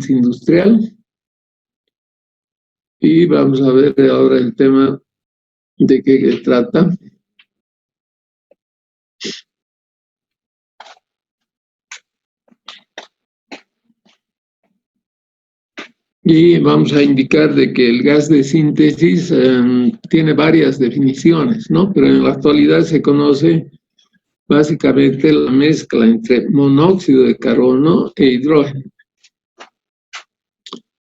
industrial. Y vamos a ver ahora el tema de qué trata. Y vamos a indicar de que el gas de síntesis tiene varias definiciones, ¿no? Pero en la actualidad se conoce básicamente la mezcla entre monóxido de carbono e hidrógeno.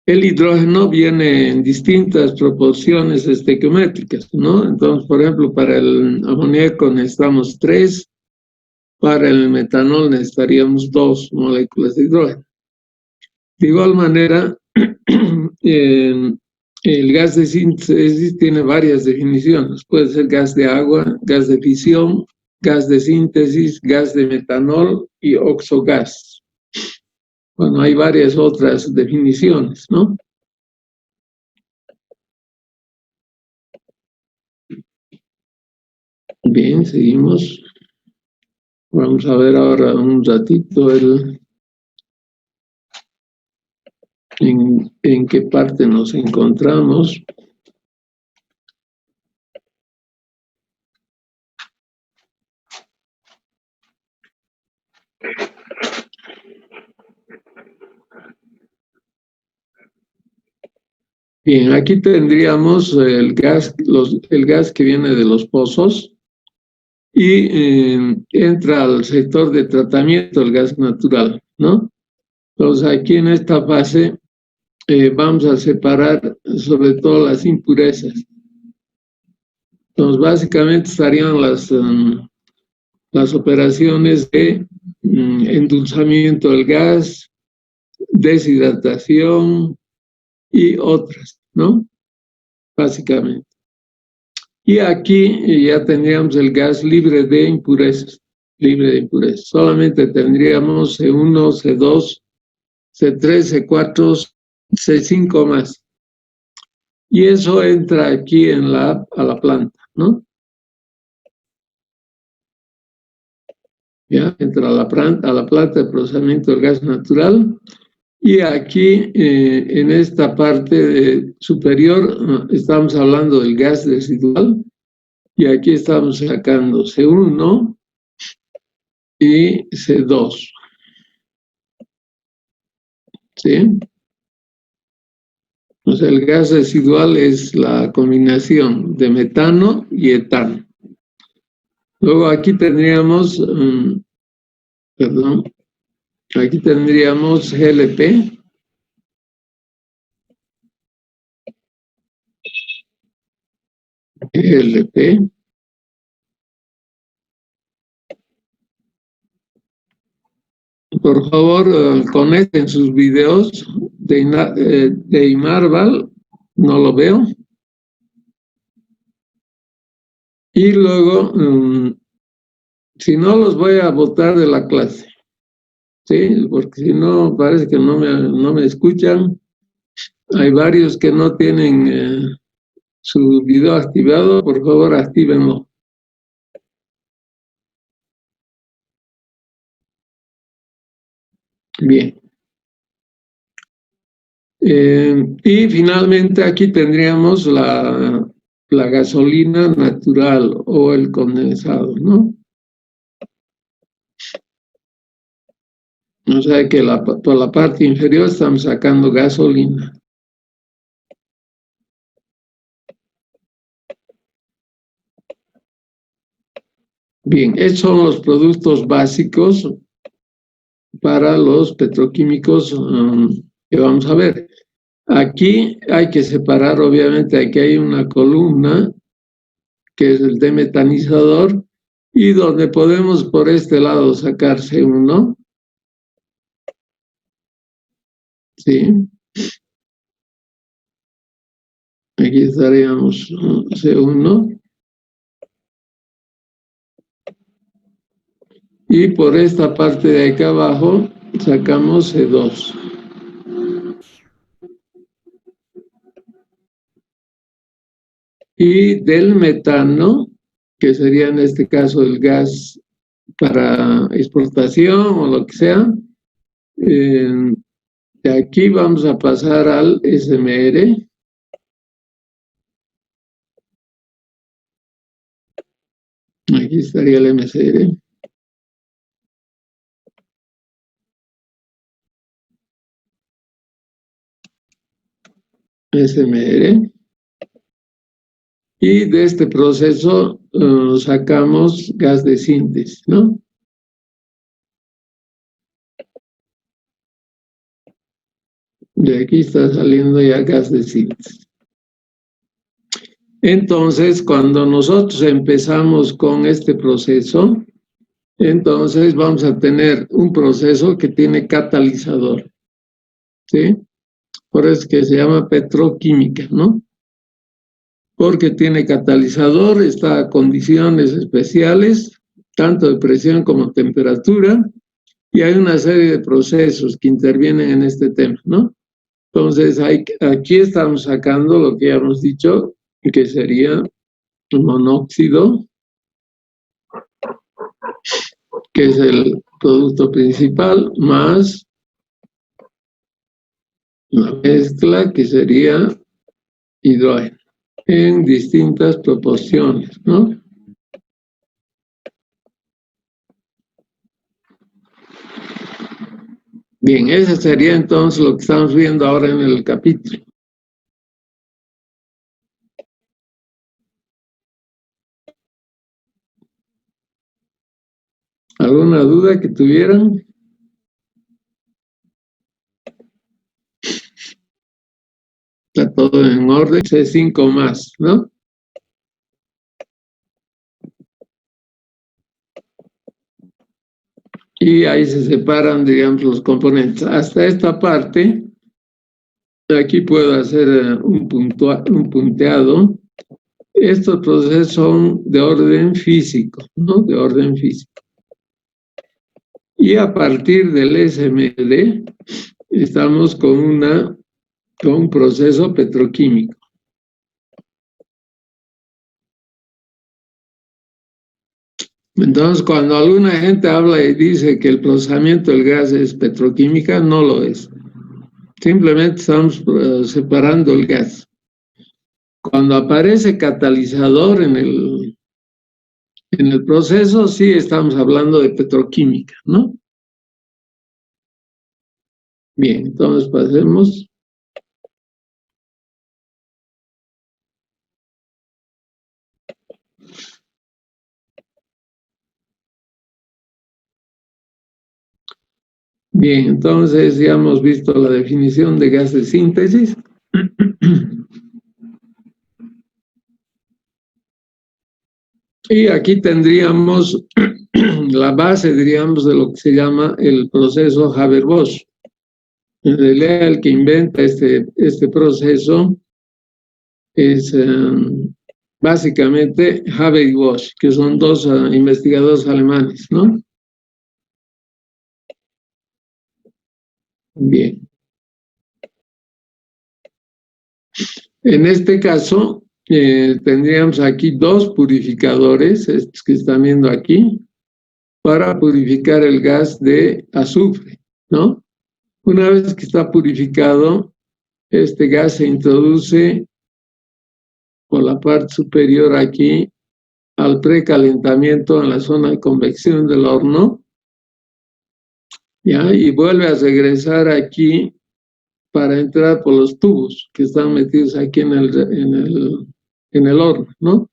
El hidrógeno viene en distintas proporciones estequiométricas, ¿no? Entonces, por ejemplo, para el amoníaco necesitamos 3, para el metanol necesitaríamos 2 moléculas de hidrógeno. De igual manera, el gas de síntesis tiene varias definiciones. Puede ser gas de agua, gas de fisión, gas de síntesis, gas de metanol y oxogas. Bueno, hay varias otras definiciones, ¿no? Bien, seguimos. Vamos a ver ahora un ratito en qué parte nos encontramos. Bien, aquí tendríamos el gas que viene de los pozos y entra al sector de tratamiento el gas natural, ¿no? Entonces aquí en esta fase vamos a separar sobre todo las impurezas. Entonces básicamente estarían las operaciones de endulzamiento del gas, deshidratación y otras, ¿no? Básicamente. Y aquí ya tendríamos el gas libre de impurezas, Solamente tendríamos C1, C2, C3, C4, C5 más. Y eso entra aquí a la planta, ¿no? Ya entra a la planta de procesamiento del gas natural. Y aquí, en esta parte superior, estamos hablando del gas residual. Y aquí estamos sacando C1 y C2. ¿Sí? O sea, el gas residual es la combinación de metano y etano. Luego aquí tendríamos, aquí tendríamos GLP. GLP. Por favor, conecten sus videos de Imarval, no lo veo. Y luego, si no, los voy a botar de la clase, ¿sí? Porque si no, parece que no me escuchan. Hay varios que no tienen su video activado, por favor, actívenlo. Bien. Y finalmente aquí tendríamos la gasolina natural o el condensado, ¿no? O sea que por la parte inferior estamos sacando gasolina. Bien, estos son los productos básicos para los petroquímicos que vamos a ver. Aquí hay que separar, obviamente, aquí hay una columna que es el demetanizador y donde podemos por este lado sacar C1. Sí. Aquí estaríamos C1. Y por esta parte de acá abajo sacamos C2. Y del metano, que sería en este caso el gas para exportación o lo que sea, aquí vamos a pasar al SMR. Aquí estaría el MCR. SMR. Y de este proceso sacamos gas de síntesis, ¿no? De aquí está saliendo ya gas de síntesis. Entonces, cuando nosotros empezamos con este proceso, entonces vamos a tener un proceso que tiene catalizador, ¿sí? Por eso es que se llama petroquímica, ¿no? Porque tiene catalizador, está a condiciones especiales, tanto de presión como temperatura, y hay una serie de procesos que intervienen en este tema, ¿no? Entonces, aquí estamos sacando lo que ya hemos dicho, que sería un monóxido, que es el producto principal, más una mezcla que sería hidrógeno, en distintas proporciones, ¿no? Bien, ese sería entonces lo que estamos viendo ahora en el capítulo. ¿Alguna duda que tuvieran? Está todo en orden, C5 más, ¿no? Y ahí se separan, digamos, los componentes. Hasta esta parte, aquí puedo hacer un punteado. Estos procesos son de orden físico, ¿no? De orden físico. Y a partir del SMD, estamos con un proceso petroquímico. Entonces, cuando alguna gente habla y dice que el procesamiento del gas es petroquímica, no lo es. Simplemente estamos separando el gas. Cuando aparece catalizador en el proceso, sí estamos hablando de petroquímica, ¿no? Bien, entonces pasemos. Bien, entonces ya hemos visto la definición de gas de síntesis. Y aquí tendríamos la base, diríamos, de lo que se llama el proceso Haber-Bosch. En realidad, el que inventa este proceso es básicamente Haber y Bosch, que son dos investigadores alemanes, ¿no? Bien. En este caso, tendríamos aquí dos purificadores, estos que están viendo aquí, para purificar el gas de azufre, ¿no? Una vez que está purificado, este gas se introduce por la parte superior aquí al precalentamiento en la zona de convección del horno, ¿ya? Y vuelve a regresar aquí para entrar por los tubos que están metidos aquí en el horno, ¿no?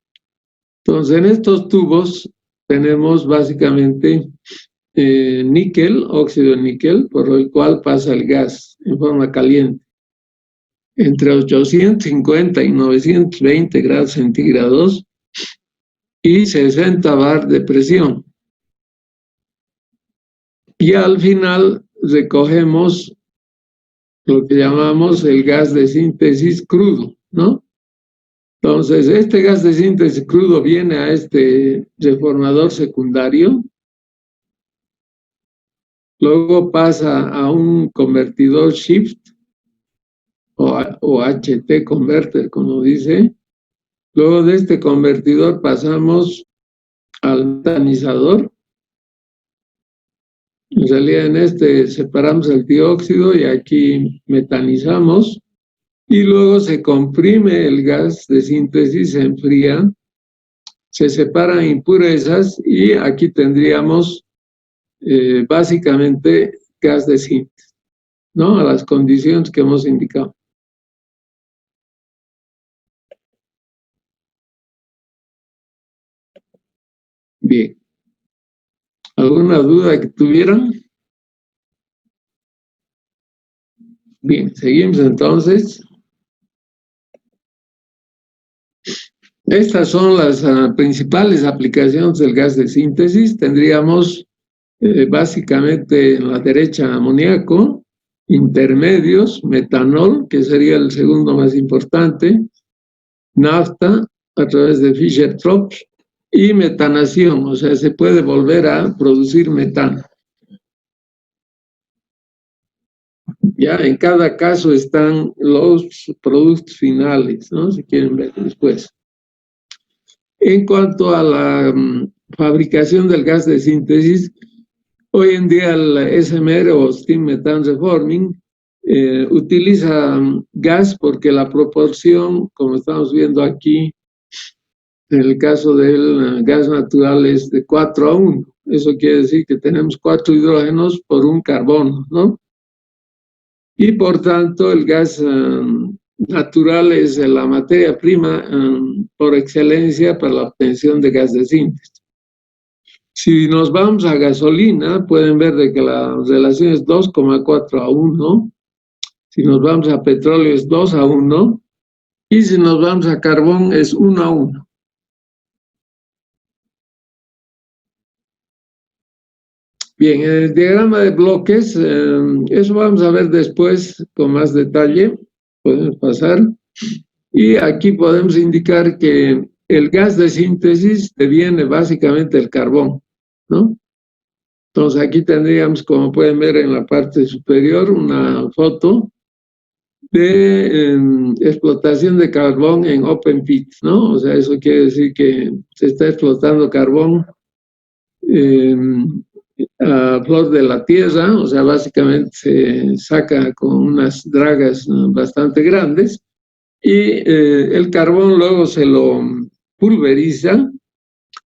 Entonces, en estos tubos tenemos básicamente níquel, óxido de níquel, por el cual pasa el gas en forma caliente. Entre 850 y 920 grados centígrados y 60 bar de presión. Y al final recogemos lo que llamamos el gas de síntesis crudo, ¿no? Entonces, este gas de síntesis crudo viene a este reformador secundario, luego pasa a un convertidor shift o HT converter, como dice. Luego de este convertidor pasamos al metanizador En realidad en este separamos el dióxido y aquí metanizamos y luego se comprime el gas de síntesis, se enfría, se separan impurezas y aquí tendríamos básicamente gas de síntesis, ¿no? A las condiciones que hemos indicado. Bien. ¿Alguna duda que tuvieran? Bien, seguimos entonces. Estas son las principales aplicaciones del gas de síntesis. Tendríamos básicamente en la derecha amoníaco, intermedios, metanol, que sería el segundo más importante, nafta a través de Fischer-Tropsch y metanación, o sea, se puede volver a producir metano. Ya en cada caso están los productos finales, ¿no? Si quieren ver después. En cuanto a la fabricación del gas de síntesis, hoy en día el SMR o Steam Methane Reforming utiliza gas porque la proporción, como estamos viendo aquí, en el caso del gas natural es de 4:1. Eso quiere decir que tenemos 4 hidrógenos por un carbono, ¿no? Y por tanto el gas natural es la materia prima por excelencia para la obtención de gas de síntesis. Si nos vamos a gasolina, pueden ver de que la relación es 2,4:1. Si nos vamos a petróleo es 2:1. Y si nos vamos a carbón es 1:1. Bien, en el diagrama de bloques, eso vamos a ver después con más detalle. Podemos pasar. Y aquí podemos indicar que el gas de síntesis deviene básicamente del carbón, ¿no? Entonces aquí tendríamos, como pueden ver en la parte superior, una foto de explotación de carbón en open pit, ¿no? O sea, eso quiere decir que se está explotando carbón a flor de la tierra, o sea, básicamente se saca con unas dragas bastante grandes y el carbón luego se lo pulveriza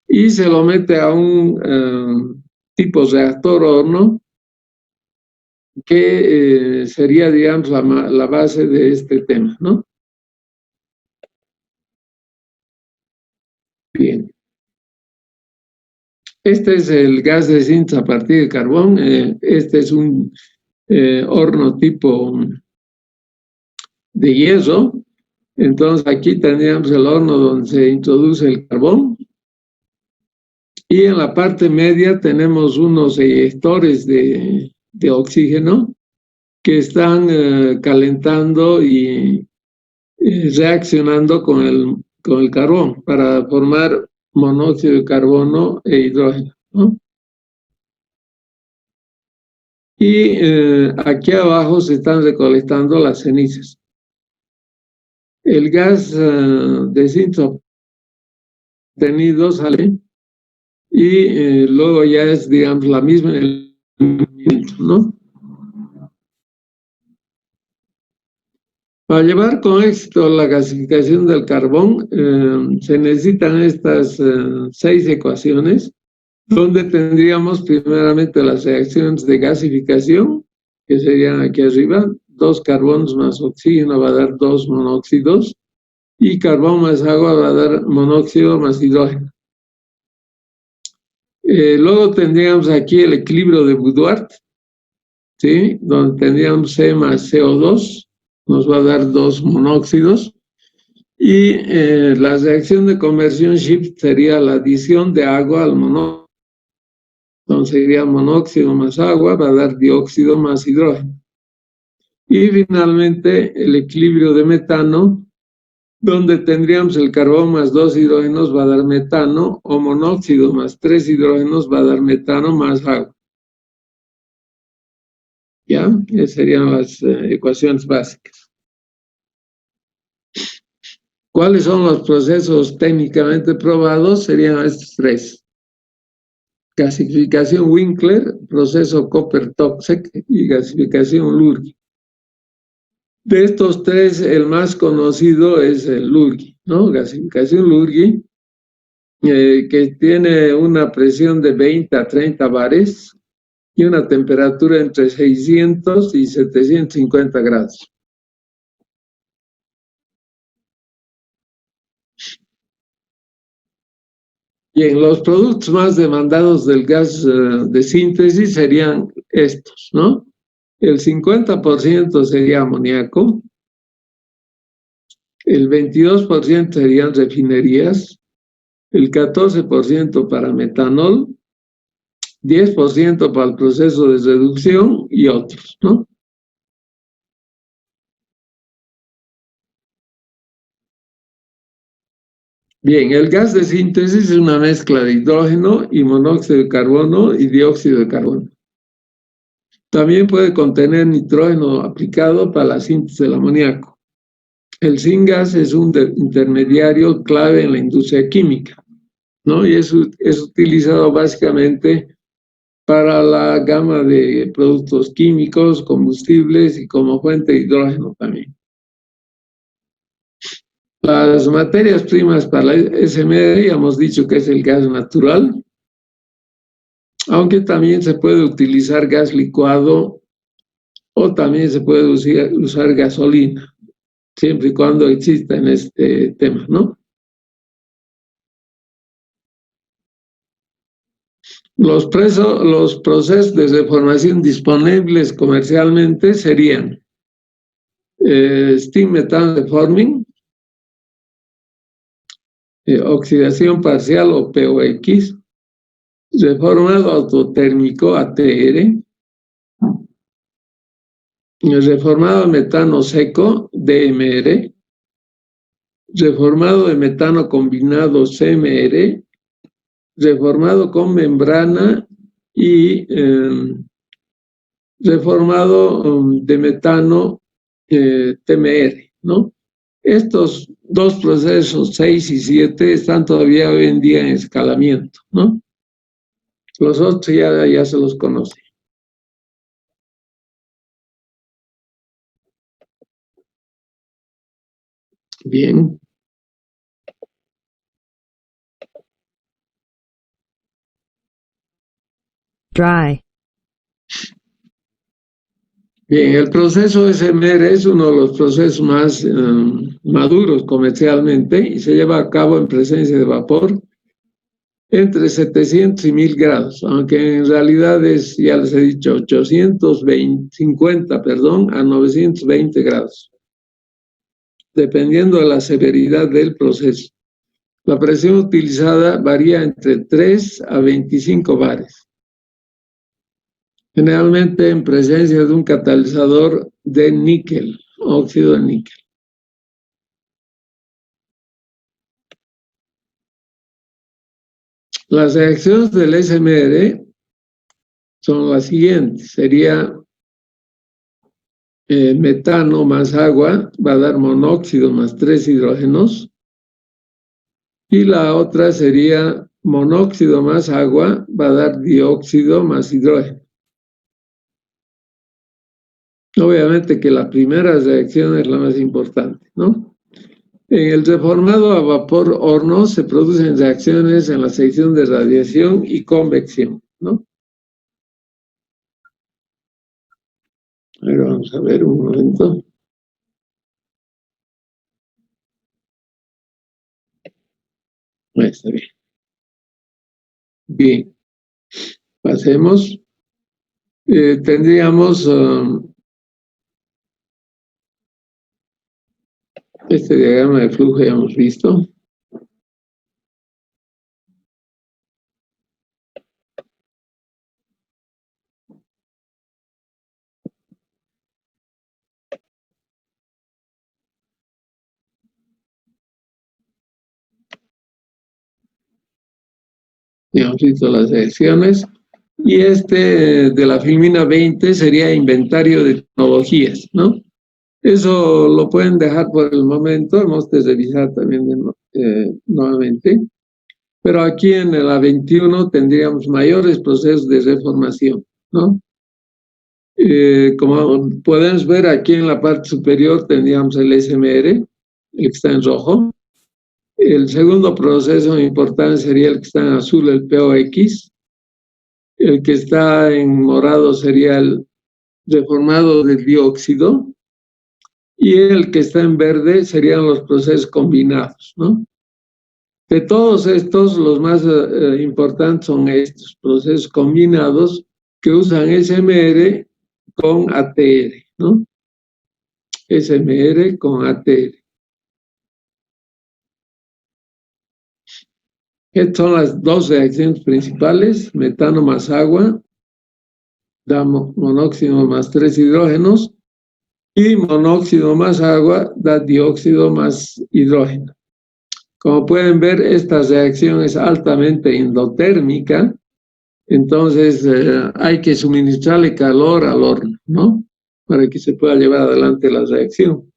y se lo mete a un tipo reactor horno que sería, digamos, la base de este tema, ¿no? Bien. Este es el gas de síntesis a partir de carbón. Este es un horno tipo de hierro. Entonces aquí tendríamos el horno donde se introduce el carbón. Y en la parte media tenemos unos eyectores de oxígeno que están calentando y reaccionando con el carbón para formar monóxido de carbono e hidrógeno, ¿no? Y aquí abajo se están recolectando las cenizas. El gas de síntesis obtenido sale y luego ya es, digamos, la misma, ¿no? Para llevar con éxito la gasificación del carbón, se necesitan estas 6 ecuaciones, donde tendríamos primeramente las reacciones de gasificación, que serían aquí arriba, 2 carbonos más oxígeno va a dar 2 monóxidos, y carbón más agua va a dar monóxido más hidrógeno. Luego tendríamos aquí el equilibrio de Boudoir, ¿sí? Donde tendríamos C más CO2, nos va a dar 2 monóxidos, y la reacción de conversión Schiff sería la adición de agua al monóxido. Entonces sería monóxido más agua, va a dar dióxido más hidrógeno. Y finalmente el equilibrio de metano, donde tendríamos el carbón más 2 hidrógenos va a dar metano, o monóxido más 3 hidrógenos va a dar metano más agua. ¿Ya? Esas serían las ecuaciones básicas. ¿Cuáles son los procesos técnicamente probados? Serían estos 3. Gasificación Winkler, proceso Copper-Toksek y gasificación Lurgi. De estos tres, el más conocido es el Lurgi, ¿no? Gasificación Lurgi, que tiene una presión de 20 a 30 bares y una temperatura entre 600 y 750 grados. Bien, los productos más demandados del gas de síntesis serían estos, ¿no? El 50% sería amoníaco, el 22% serían refinerías, el 14% para metanol, 10% para el proceso de reducción y otros, ¿no? Bien, el gas de síntesis es una mezcla de hidrógeno y monóxido de carbono y dióxido de carbono. También puede contener nitrógeno aplicado para la síntesis del amoníaco. El syngas es un intermediario clave en la industria química, ¿no? Y es utilizado básicamente para la gama de productos químicos, combustibles y como fuente de hidrógeno también. Las materias primas para la SMR ya hemos dicho que es el gas natural, aunque también se puede utilizar gas licuado o también se puede usar gasolina, siempre y cuando exista en este tema, ¿no? Los procesos de reformación disponibles comercialmente serían steam methane reforming, oxidación parcial o POX, reformado autotérmico ATR, reformado de metano seco DMR, reformado de metano combinado CMR, reformado con membrana y reformado de metano TMR, ¿no? Estos dos procesos, 6 y 7, están todavía hoy en día en escalamiento, ¿no? Los otros ya se los conoce. Bien. Dry. Bien, el proceso SMR es uno de los procesos más maduros comercialmente y se lleva a cabo en presencia de vapor entre 700 y 1000 grados, aunque en realidad es, ya les he dicho, 850, perdón, a 920 grados, dependiendo de la severidad del proceso. La presión utilizada varía entre 3 a 25 bares. Generalmente en presencia de un catalizador de níquel, óxido de níquel. Las reacciones del SMR son las siguientes. Sería metano más agua, va a dar monóxido más 3 hidrógenos. Y la otra sería monóxido más agua, va a dar dióxido más hidrógeno. Obviamente que la primera reacción es la más importante, ¿no? En el reformado a vapor horno se producen reacciones en la sección de radiación y convección, ¿no? Ahora vamos a ver un momento. Ahí está bien. Bien. Pasemos. Tendríamos este diagrama de flujo, ya hemos visto. Ya hemos visto las secciones. Y este de la filmina 20 sería inventario de tecnologías, ¿no? Eso lo pueden dejar por el momento, hemos de revisar también nuevamente. Pero aquí en el A21 tendríamos mayores procesos de reformación, ¿no? Como podemos ver aquí en la parte superior tendríamos el SMR, el que está en rojo. El segundo proceso importante sería el que está en azul, el POX. El que está en morado sería el reformado del dióxido. Y el que está en verde serían los procesos combinados, ¿no? De todos estos, los más importantes son estos procesos combinados que usan SMR con ATR, ¿no? SMR con ATR. Estas son las dos reacciones principales: metano más agua da monóxido más 3 hidrógenos, y monóxido más agua da dióxido más hidrógeno. Como pueden ver, esta reacción es altamente endotérmica, entonces hay que suministrarle calor al horno, ¿no? Para que se pueda llevar adelante la reacción.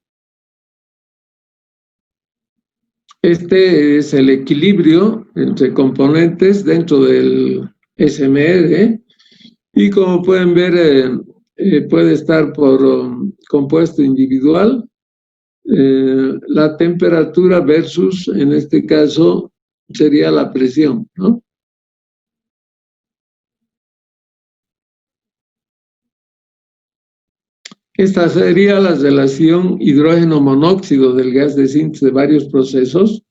Este es el equilibrio entre componentes dentro del SMR, y como pueden ver, puede estar por compuesto individual, la temperatura versus, en este caso, sería la presión, ¿no? Esta sería la relación hidrógeno-monóxido del gas de síntesis de varios procesos,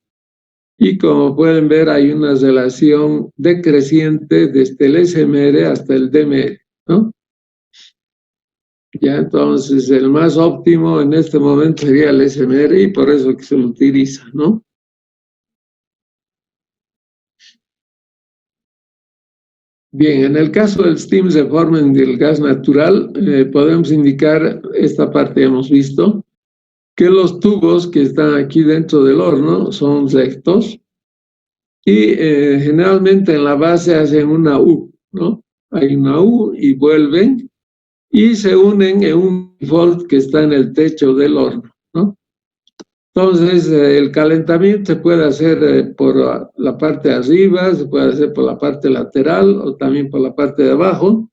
y como pueden ver hay una relación decreciente desde el SMR hasta el DMR, ¿no? Ya, entonces el más óptimo en este momento sería el SMR, y por eso que se lo utiliza, ¿no? Bien, en el caso del steam reforming del gas natural, podemos indicar esta parte, hemos visto, que los tubos que están aquí dentro del horno son rectos, y generalmente en la base hacen una U, ¿no? Hay una U y vuelven, y se unen en un volt que está en el techo del horno, ¿no? Entonces, el calentamiento se puede hacer por la parte de arriba, se puede hacer por la parte lateral o también por la parte de abajo.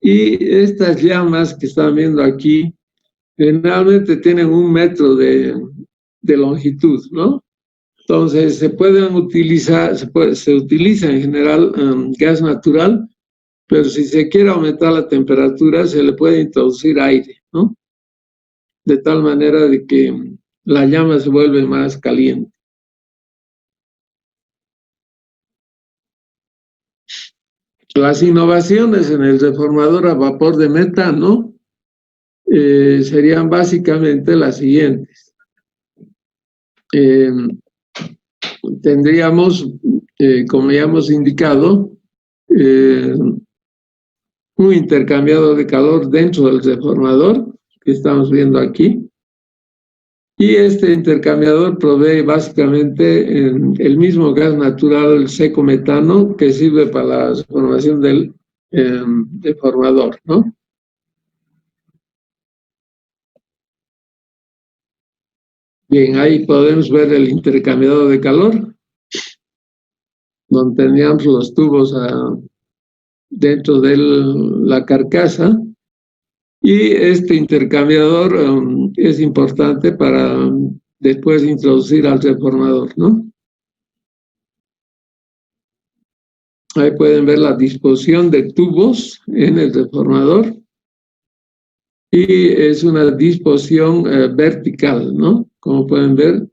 Y estas llamas que están viendo aquí, generalmente tienen 1 metro de longitud, ¿no? Entonces, se pueden utilizar, se utiliza en general gas natural, pero si se quiere aumentar la temperatura, se le puede introducir aire, ¿no? De tal manera de que la llama se vuelve más caliente. Las innovaciones en el reformador a vapor de metano serían básicamente las siguientes. Tendríamos, como ya hemos indicado, un intercambiador de calor dentro del reformador, que estamos viendo aquí. Y este intercambiador provee básicamente el mismo gas natural seco metano que sirve para la formación del deformador, ¿no? Bien, ahí podemos ver el intercambiador de calor, donde teníamos los tubos dentro de la carcasa, y este intercambiador es importante para después introducir al reformador, ¿no? Ahí pueden ver la disposición de tubos en el reformador, y es una disposición vertical, ¿no? Como pueden ver,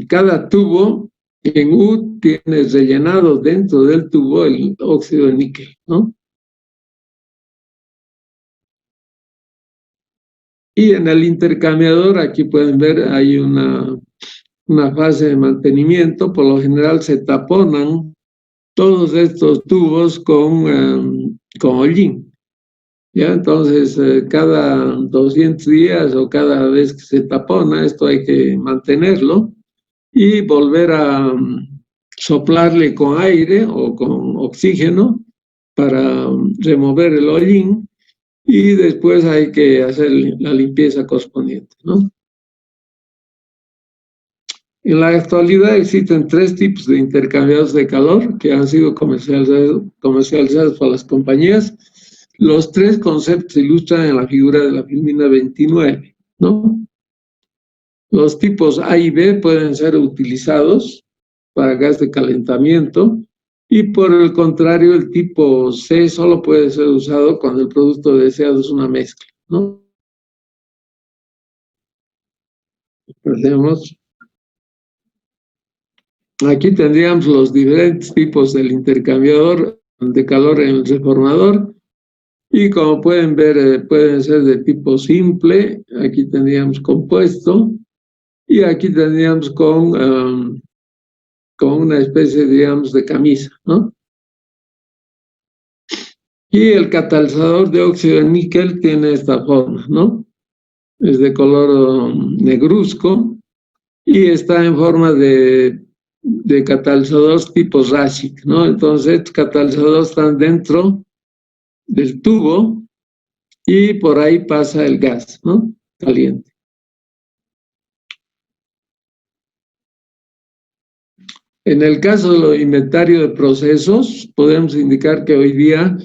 cada tubo en U tiene rellenado dentro del tubo el óxido de níquel, ¿no? Y en el intercambiador, aquí pueden ver, hay una fase de mantenimiento. Por lo general se taponan todos estos tubos con hollín, ¿ya? Entonces, cada 200 días o cada vez que se tapona, esto hay que mantenerlo y volver a soplarle con aire o con oxígeno para remover el hollín, y después hay que hacer la limpieza correspondiente, ¿no? En la actualidad existen 3 tipos de intercambiadores de calor que han sido comercializados por las compañías. Los 3 conceptos se ilustran en la figura de la filmina 29, ¿no? Los tipos A y B pueden ser utilizados para gas de calentamiento y por el contrario el tipo C solo puede ser usado cuando el producto deseado es una mezcla, ¿no? Perdemos. Aquí tendríamos los diferentes tipos del intercambiador de calor en el reformador y como pueden ver pueden ser de tipo simple, aquí tendríamos compuesto y aquí tendríamos con una especie, digamos, de camisa, ¿no? Y el catalizador de óxido de níquel tiene esta forma, ¿no? Es de color negruzco y está en forma de catalizadores tipo Raschig, ¿no? Entonces, estos catalizadores están dentro del tubo y por ahí pasa el gas, ¿no? Caliente. En el caso de los inventarios de procesos, podemos indicar que hoy día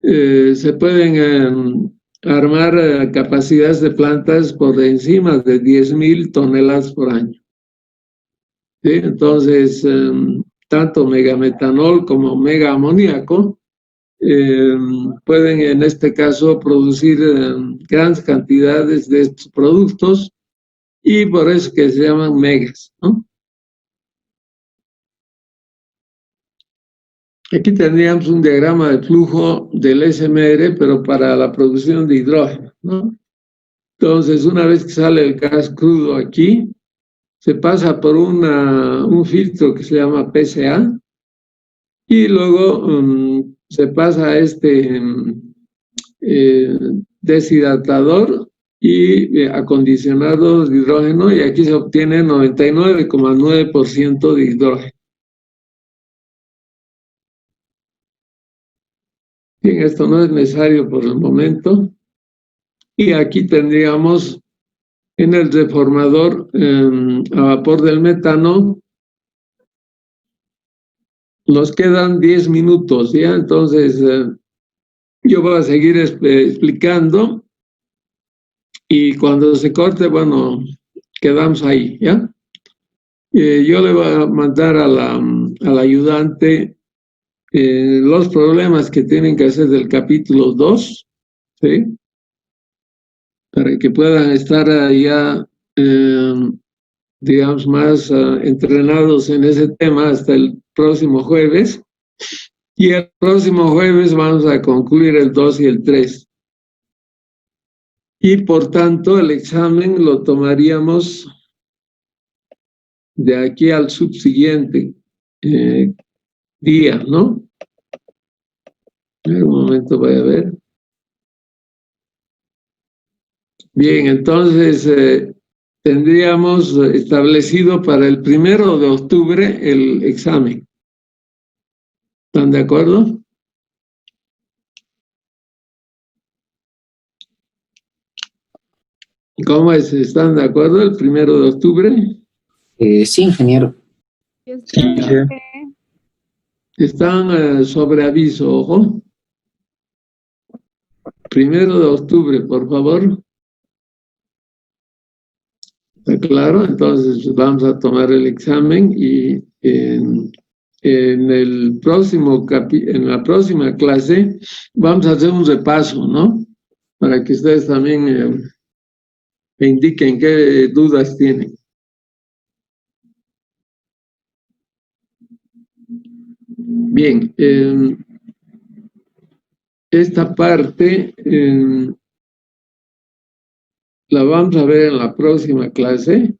se pueden armar capacidades de plantas por encima de 10.000 toneladas por año. ¿Sí? Entonces, tanto megametanol como megaamoníaco pueden en este caso producir grandes cantidades de estos productos y por eso que se llaman megas, ¿no? Aquí tendríamos un diagrama de flujo del SMR, pero para la producción de hidrógeno, ¿no? Entonces, una vez que sale el gas crudo aquí, se pasa por un filtro que se llama PCA y luego se pasa a este deshidratador y acondicionado de hidrógeno y aquí se obtiene 99,9% de hidrógeno. Bien, esto no es necesario por el momento. Y aquí tendríamos en el reformador a vapor del metano, nos quedan 10 minutos, ¿ya? Entonces, yo voy a seguir explicando y cuando se corte, bueno, quedamos ahí, ¿ya? Yo le voy a mandar al ayudante los problemas que tienen que hacer del capítulo 2, ¿sí? Para que puedan estar ya, digamos, más entrenados en ese tema hasta el próximo jueves. Y el próximo jueves vamos a concluir el 2 y el 3. Y por tanto, el examen lo tomaríamos de aquí al subsiguiente día, ¿no? En un momento voy a ver. Bien, entonces tendríamos establecido para el 1 de octubre el examen. ¿Están de acuerdo? ¿Cómo es? ¿Están de acuerdo el 1 de octubre? Sí, ingeniero. Sí, están sobre aviso, ojo. 1 de octubre, por favor. ¿Está claro? Entonces vamos a tomar el examen y en la próxima clase vamos a hacer un repaso, ¿no? Para que ustedes también me indiquen qué dudas tienen. Bien, esta parte la vamos a ver en la próxima clase,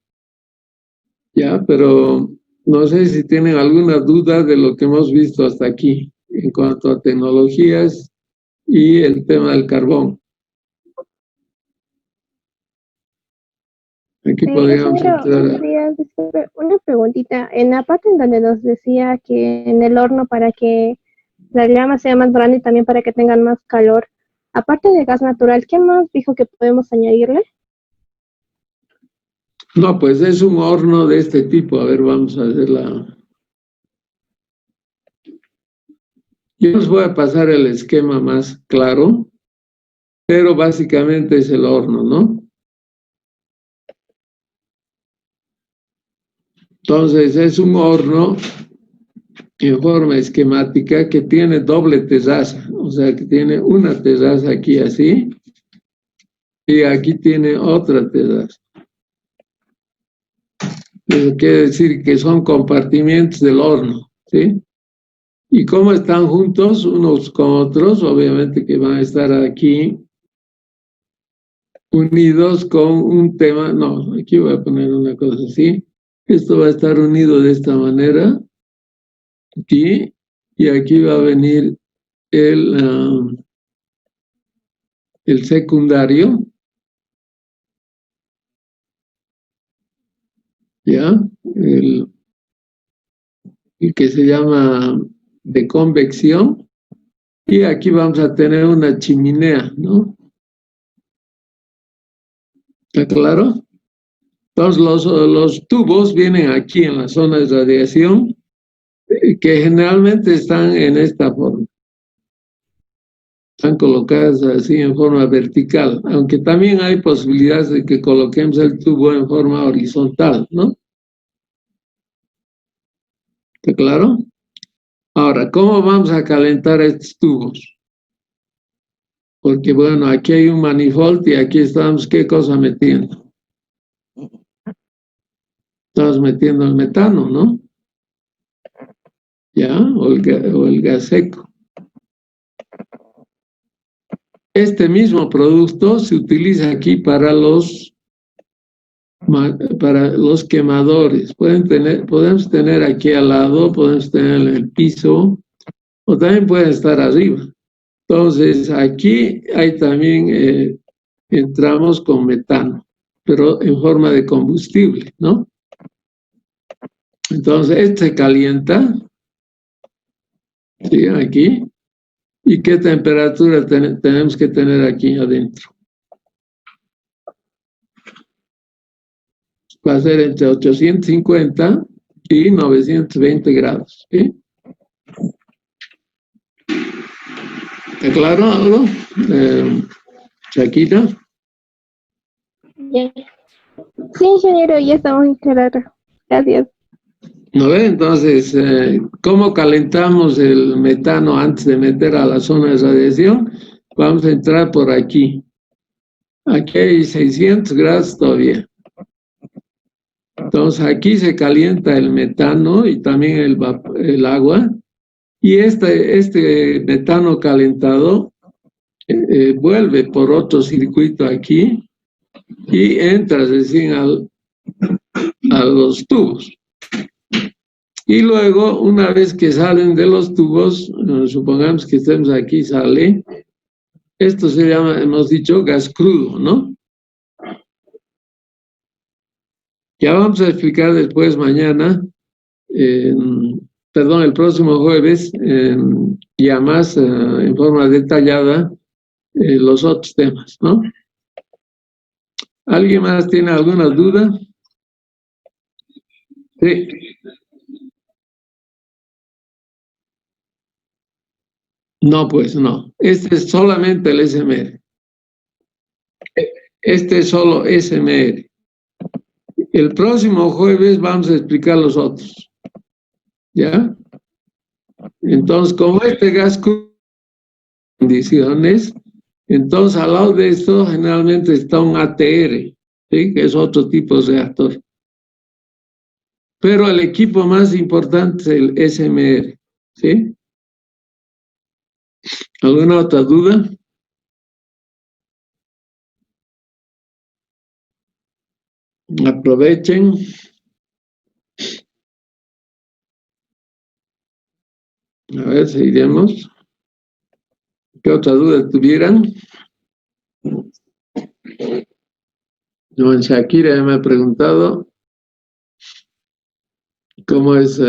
ya, pero no sé si tienen alguna duda de lo que hemos visto hasta aquí en cuanto a tecnologías y el tema del carbón. Aquí podríamos entrar. Una preguntita. En la parte en donde nos decía que en el horno para que la llama sea más grande y también para que tengan más calor, aparte de gas natural, ¿qué más dijo que podemos añadirle? No, pues es un horno de este tipo. A ver, vamos a hacer la... Yo os voy a pasar el esquema más claro, pero básicamente es el horno, ¿no? Entonces es un horno en forma esquemática que tiene doble terraza, o sea que tiene una terraza aquí así, y aquí tiene otra terraza. Eso quiere decir que son compartimientos del horno, ¿sí? Y como están juntos unos con otros, obviamente que van a estar aquí unidos con un tema, no, aquí voy a poner una cosa así, esto va a estar unido de esta manera, aquí, y aquí va a venir el secundario, ¿ya? El que se llama de convección, y aquí vamos a tener una chimenea, ¿no? ¿Está claro? Entonces los tubos vienen aquí en la zona de radiación, que generalmente están en esta forma. Están colocadas así en forma vertical, aunque también hay posibilidades de que coloquemos el tubo en forma horizontal, ¿no? ¿Está claro? Ahora, ¿cómo vamos a calentar estos tubos? Porque, bueno, aquí hay un manifold y aquí estamos, ¿qué cosa metiendo? Estamos metiendo el metano, ¿no? ¿Ya? O el gas seco. Este mismo producto se utiliza aquí para los quemadores. Podemos tener aquí al lado, podemos tener en el piso, o también pueden estar arriba. Entonces, aquí hay también, entramos con metano, pero en forma de combustible, ¿no? Entonces, este se calienta, ¿sí? Aquí. ¿Y qué temperatura tenemos que tener aquí adentro? Va a ser entre 850 y 920 grados, ¿sí? ¿Está claro algo? Shakira. Ya. Sí, ingeniero, ya estamos muy claros. Gracias. ¿No ve? Entonces, ¿cómo calentamos el metano antes de meter a la zona de radiación? Vamos a entrar por aquí. Aquí hay 600 grados todavía. Entonces, aquí se calienta el metano y también el agua. Y este metano calentado vuelve por otro circuito aquí y entra recién a los tubos. Y luego, una vez que salen de los tubos, supongamos que estemos aquí, sale, esto se llama, hemos dicho, gas crudo, ¿no? Ya vamos a explicar después mañana, perdón, el próximo jueves, ya más en forma detallada, los otros temas, ¿no? ¿Alguien más tiene alguna duda? Sí. No, pues no. Este es solamente el SMR. Este es solo SMR. El próximo jueves vamos a explicar los otros. ¿Ya? Entonces, como este gas condiciones, entonces al lado de esto generalmente está un ATR, ¿sí? Que es otro tipo de reactor. Pero el equipo más importante es el SMR, ¿sí? ¿Alguna otra duda? Aprovechen. A ver, seguiremos. ¿Qué otra duda tuvieran? No, en Shakira ya me ha preguntado cómo es,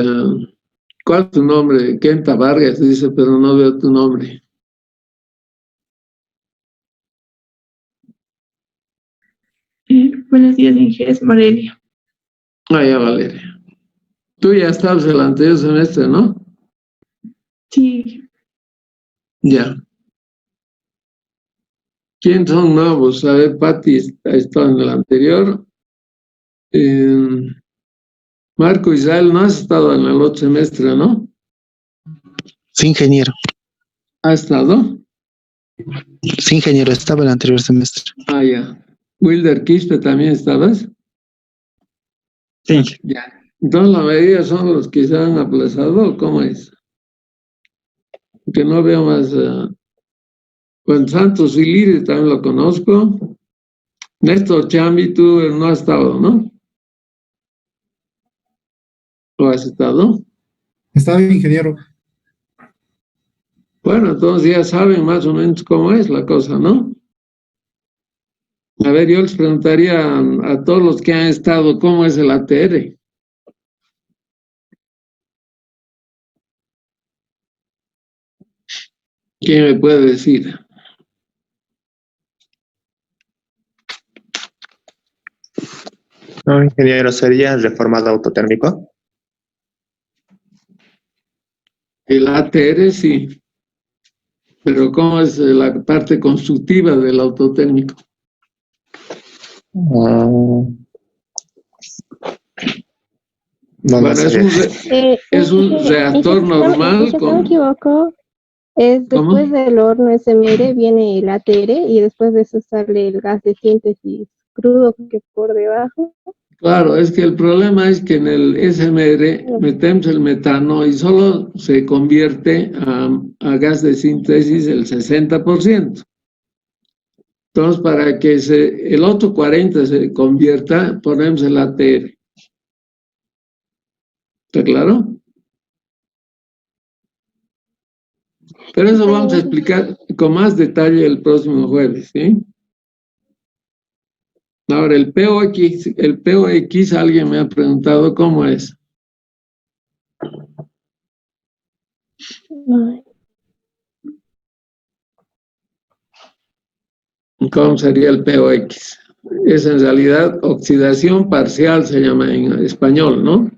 ¿cuál es tu nombre? Kenta Vargas, dice, pero no veo tu nombre. Buenos días, Inges, Valeria. Ah, ya, Valeria. Tú ya estabas el anterior semestre, ¿no? Sí, Ya. ¿Quién son nuevos? A ver, Pati ha estado en el anterior. Marco Israel, no has estado en el otro semestre, ¿no? Sí, ingeniero. ¿Ha estado? Sí, ingeniero, estaba el anterior semestre. Ah, ya. Wilder Quispe, ¿también estabas? Sí. Ya. Entonces, la mayoría son los que se han aplazado, ¿o cómo es? Que no veo más. Juan Santos Iliri también lo conozco. Néstor Chambi, tú no has estado, ¿no? ¿O has estado? Está bien, ingeniero. Bueno, entonces ya saben más o menos cómo es la cosa, ¿no? A ver, yo les preguntaría a todos los que han estado, ¿cómo es el ATR? ¿Quién me puede decir? No, ingeniero, ¿sería reformado autotérmico? El ATR sí, pero ¿cómo es la parte constructiva del autotécnico? No Bueno, lo sé. es un reactor normal Si no me con... equivoco, es ¿Cómo? después del horno SMR viene el ATR y después de eso sale el gas de síntesis crudo que por debajo. Claro, es que el problema es que en el SMR metemos el metano y solo se convierte a gas de síntesis el 60%. Entonces, para que el otro 40% se convierta, ponemos el ATR. ¿Está claro? Pero eso vamos a explicar con más detalle el próximo jueves, ¿sí? Ahora, el POX, alguien me ha preguntado cómo es. ¿Cómo sería el POX? Es en realidad oxidación parcial, se llama en español, ¿no?